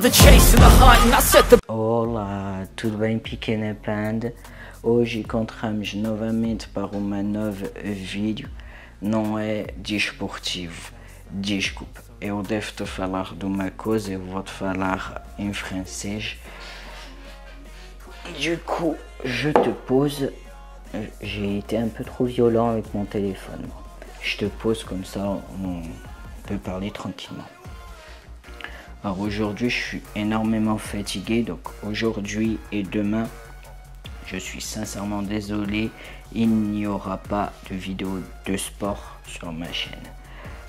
love the chase and the hunt, and I set the... Olá, tudo bem, pequena panda? Hoje encontramos novamente para uma nova vídeo. Não é desportivo, desculpe, eu devo te falar de uma coisa, eu vou te falar em francês. Du coup, je te pose, j'ai été un peu trop violent avec mon téléphone. Je te pose comme ça, on peut parler tranquillement. Alors aujourd'hui, je suis énormément fatigué, donc aujourd'hui et demain, je suis sincèrement désolé, il n'y aura pas de vidéo de sport sur ma chaîne.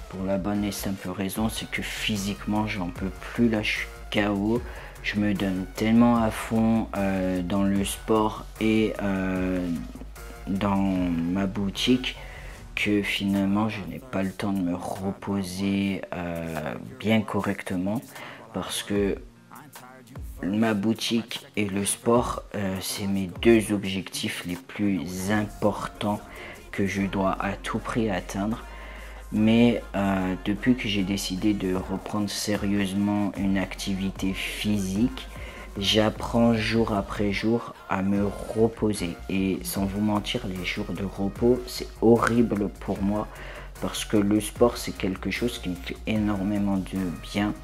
Pour la bonne et simple raison, c'est que physiquement, j'en peux plus, là je suis KO. Je me donne tellement à fond dans le sport et dans ma boutique que finalement je n'ai pas le temps de me reposer bien correctement, parce que ma boutique et le sport, c'est mes deux objectifs les plus importants que je dois à tout prix atteindre. Mais depuis que j'ai décidé de reprendre sérieusement une activité physique, j'apprends jour après jour à me reposer. Et sans vous mentir, les jours de repos, c'est horrible pour moi, parce que le sport, c'est quelque chose qui me fait énormément de bien.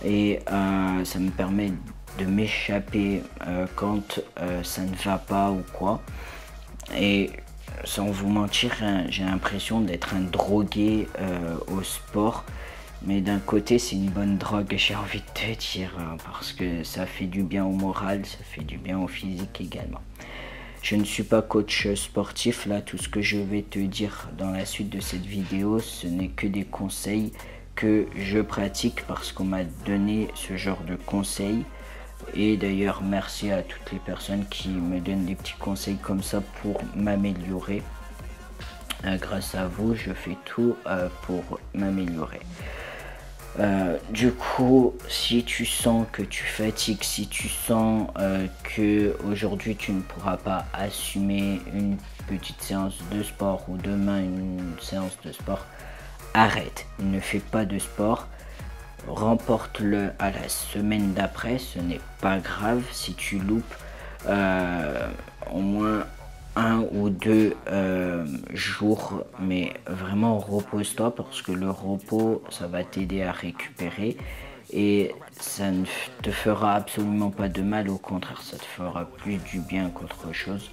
Et ça me permet de m'échapper quand ça ne va pas ou quoi. Et sans vous mentir, j'ai l'impression d'être un drogué au sport. Mais d'un côté, c'est une bonne drogue, j'ai envie de te dire, parce que ça fait du bien au moral, ça fait du bien au physique également. Je ne suis pas coach sportif, là tout ce que je vais te dire dans la suite de cette vidéo, ce n'est que des conseils que je pratique parce qu'on m'a donné ce genre de conseils. Et d'ailleurs, merci à toutes les personnes qui me donnent des petits conseils comme ça pour m'améliorer. Grâce à vous, je fais tout pour m'améliorer. Du coup, si tu sens que tu fatigues, si tu sens que aujourd'hui tu ne pourras pas assumer une petite séance de sport ou demain une séance de sport, arrête, ne fais pas de sport. Remporte-le à la semaine d'après, ce n'est pas grave si tu loupes au moins 1 ou 2 jours, mais vraiment repose-toi, parce que le repos, ça va t'aider à récupérer et ça ne te fera absolument pas de mal, au contraire, ça te fera plus du bien qu'autre chose.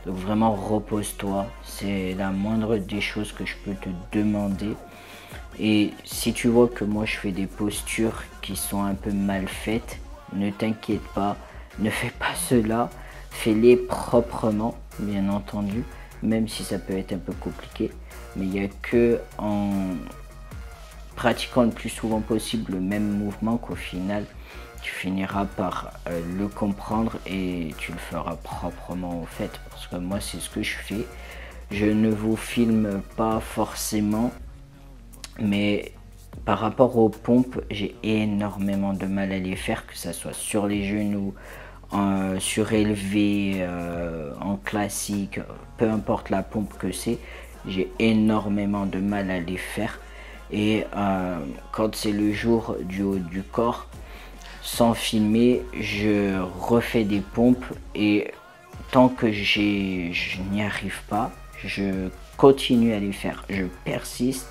Donc vraiment repose-toi, c'est la moindre des choses que je peux te demander. Et si tu vois que moi je fais des postures qui sont un peu mal faites, ne t'inquiète pas, ne fais pas cela, fais-les proprement, bien entendu, même si ça peut être un peu compliqué. Mais il n'y a que en pratiquant le plus souvent possible le même mouvement qu'au final, tu finiras par le comprendre et tu le feras proprement au fait. Parce que moi c'est ce que je fais, je ne vous filme pas forcément. Mais par rapport aux pompes, j'ai énormément de mal à les faire, que ce soit sur les genoux, en surélevé, en classique, peu importe la pompe que c'est, j'ai énormément de mal à les faire. Et quand c'est le jour du haut du corps, sans filmer, je refais des pompes et tant que je n'y arrive pas, je continue à les faire, je persiste.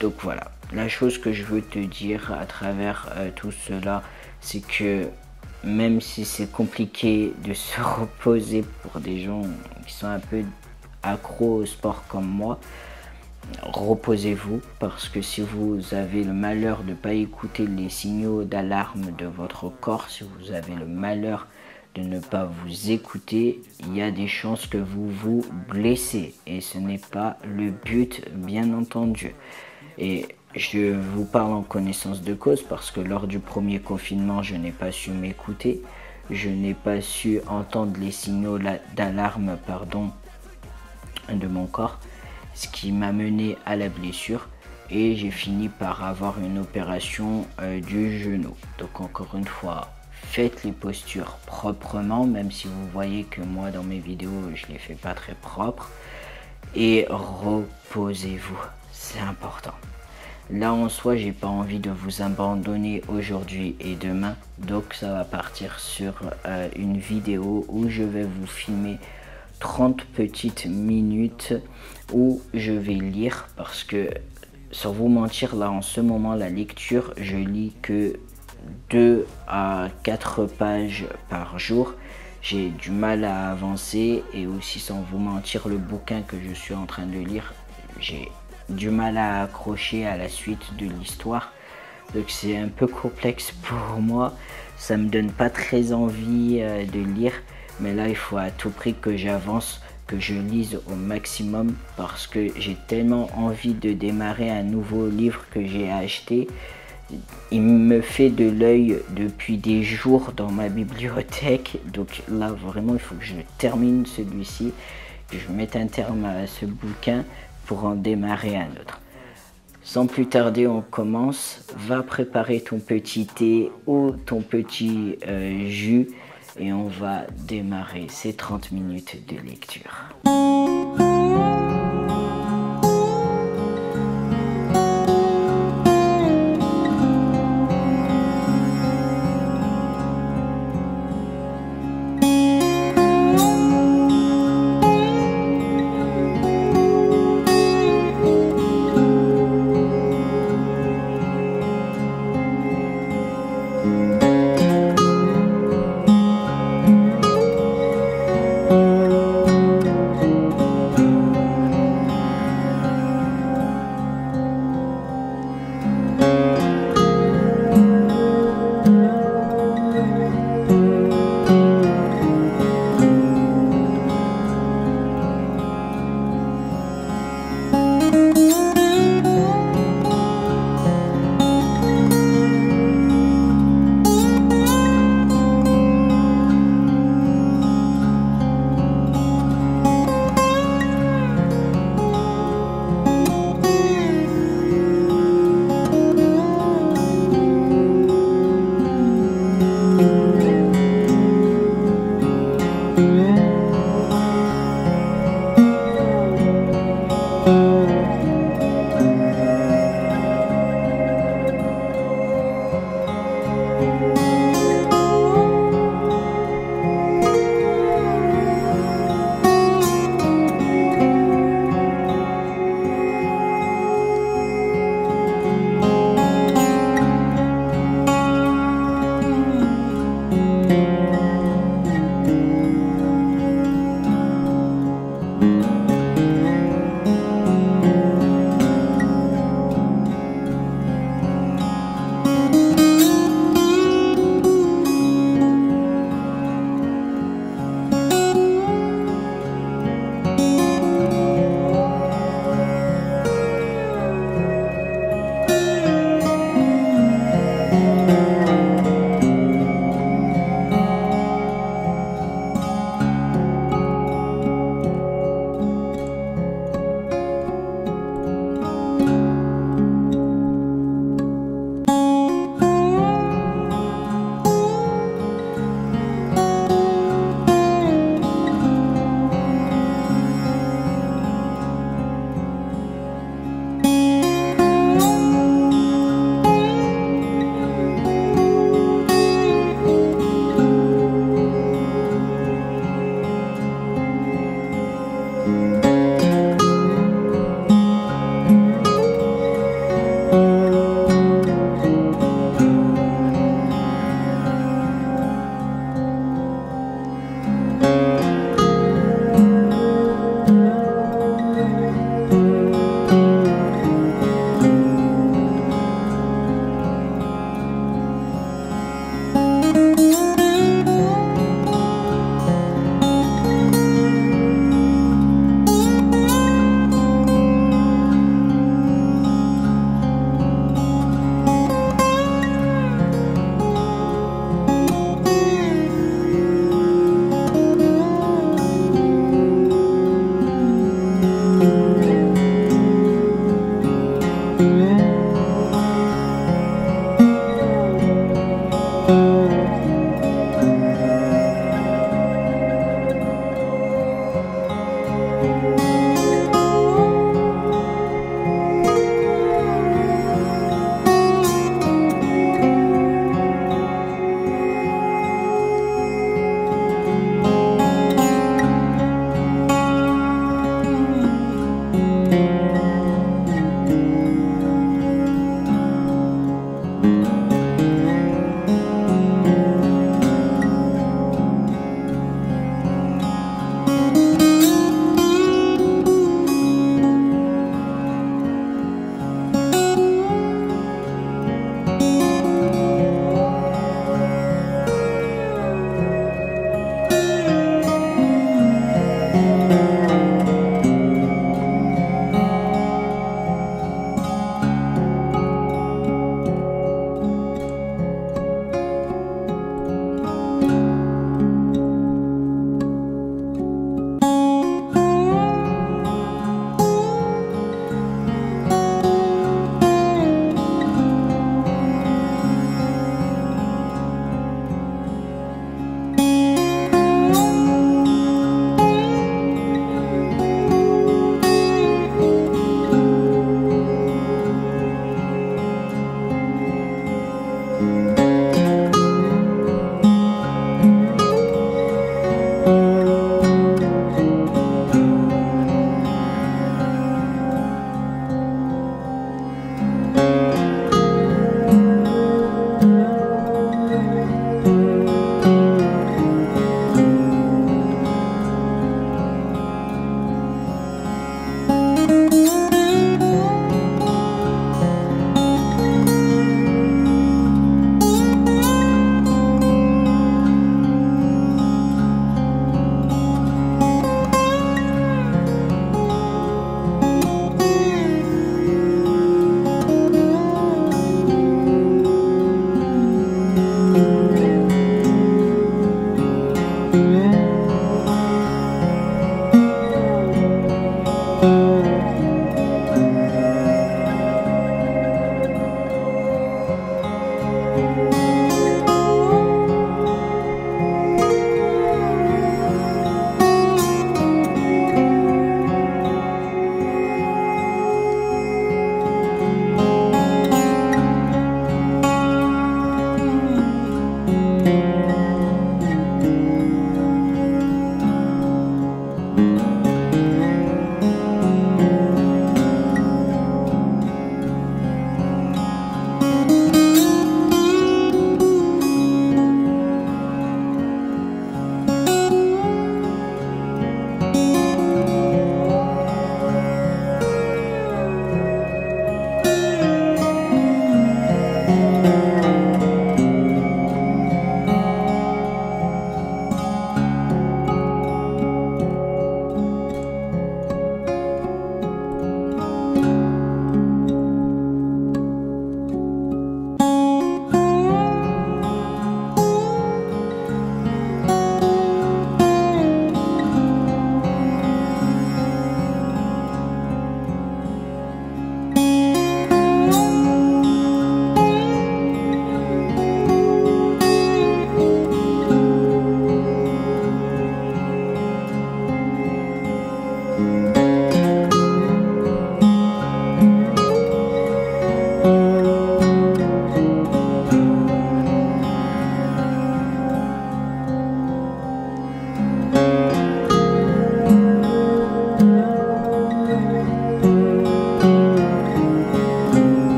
Donc voilà, la chose que je veux te dire à travers tout cela, c'est que même si c'est compliqué de se reposer pour des gens qui sont un peu accros au sport comme moi, reposez-vous, parce que si vous avez le malheur de ne pas écouter les signaux d'alarme de votre corps, si vous avez le malheur de ne pas vous écouter, il y a des chances que vous vous blessez et ce n'est pas le but, bien entendu. Et je vous parle en connaissance de cause, parce que lors du premier confinement, je n'ai pas su m'écouter, je n'ai pas su entendre les signaux d'alarme, de mon corps, ce qui m'a mené à la blessure et j'ai fini par avoir une opération du genou. Donc encore une fois, faites les postures proprement, même si vous voyez que moi dans mes vidéos je les fais pas très propres, et reposez-vous, c'est important. Là en soi, j'ai pas envie de vous abandonner aujourd'hui et demain, donc ça va partir sur une vidéo où je vais vous filmer 30 petites minutes où je vais lire, parce que sans vous mentir, là en ce moment la lecture, je lis que 2 à 4 pages par jour. J'ai du mal à avancer, et aussi sans vous mentir, le bouquin que je suis en train de lire, j'ai du mal à accrocher à la suite de l'histoire. Donc c'est un peu complexe pour moi, ça me donne pas très envie de lire, mais là il faut à tout prix que j'avance, que je lise au maximum, parce que j'ai tellement envie de démarrer un nouveau livre que j'ai acheté. Il me fait de l'œil depuis des jours dans ma bibliothèque, donc là vraiment il faut que je termine celui-ci, que je mette un terme à ce bouquin pour en démarrer un autre. Sans plus tarder, on commence. Va préparer ton petit thé ou ton petit jus, et on va démarrer ces 30 minutes de lecture.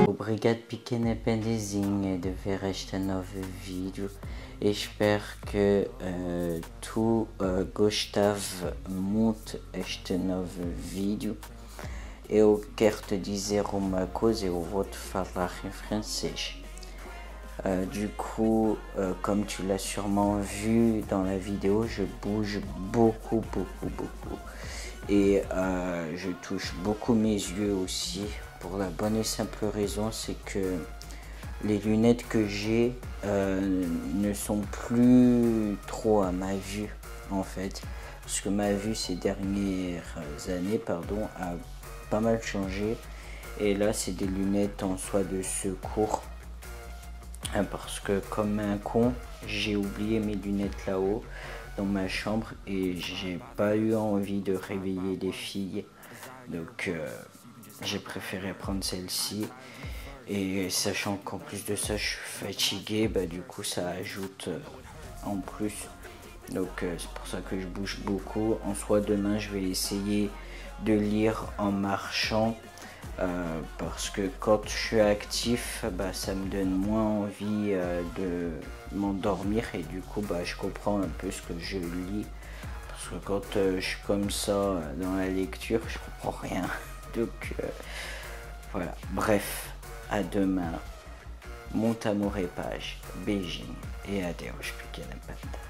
Obrigado, pequena pendezinha, de ver esta nova vídeo. Espero que tu gostava muito este novo vídeo. Eu quero te dizer uma coisa, eu vou te falar em francês. Du coup, comme tu l'as sûrement vu dans la vidéo, je bouge beaucoup. Et je touche beaucoup mes yeux aussi, pour la bonne et simple raison, c'est que les lunettes que j'ai ne sont plus trop à ma vue en fait. Parce que ma vue ces dernières années a pas mal changé. Et là c'est des lunettes en soie de secours. Parce que comme un con, j'ai oublié mes lunettes là-haut dans ma chambre et j'ai pas eu envie de réveiller des filles. Donc j'ai préféré prendre celle-ci. Et sachant qu'en plus de ça je suis fatigué, du coup ça ajoute en plus. Donc c'est pour ça que je bouge beaucoup. En soi demain je vais essayer de lire en marchant. Parce que quand je suis actif, ça me donne moins envie de m'endormir et du coup je comprends un peu ce que je lis. Parce que quand je suis comme ça dans la lecture, je comprends rien. Donc voilà, bref, à demain. Muito amor e paz, beijinho e adeus, pequena panda.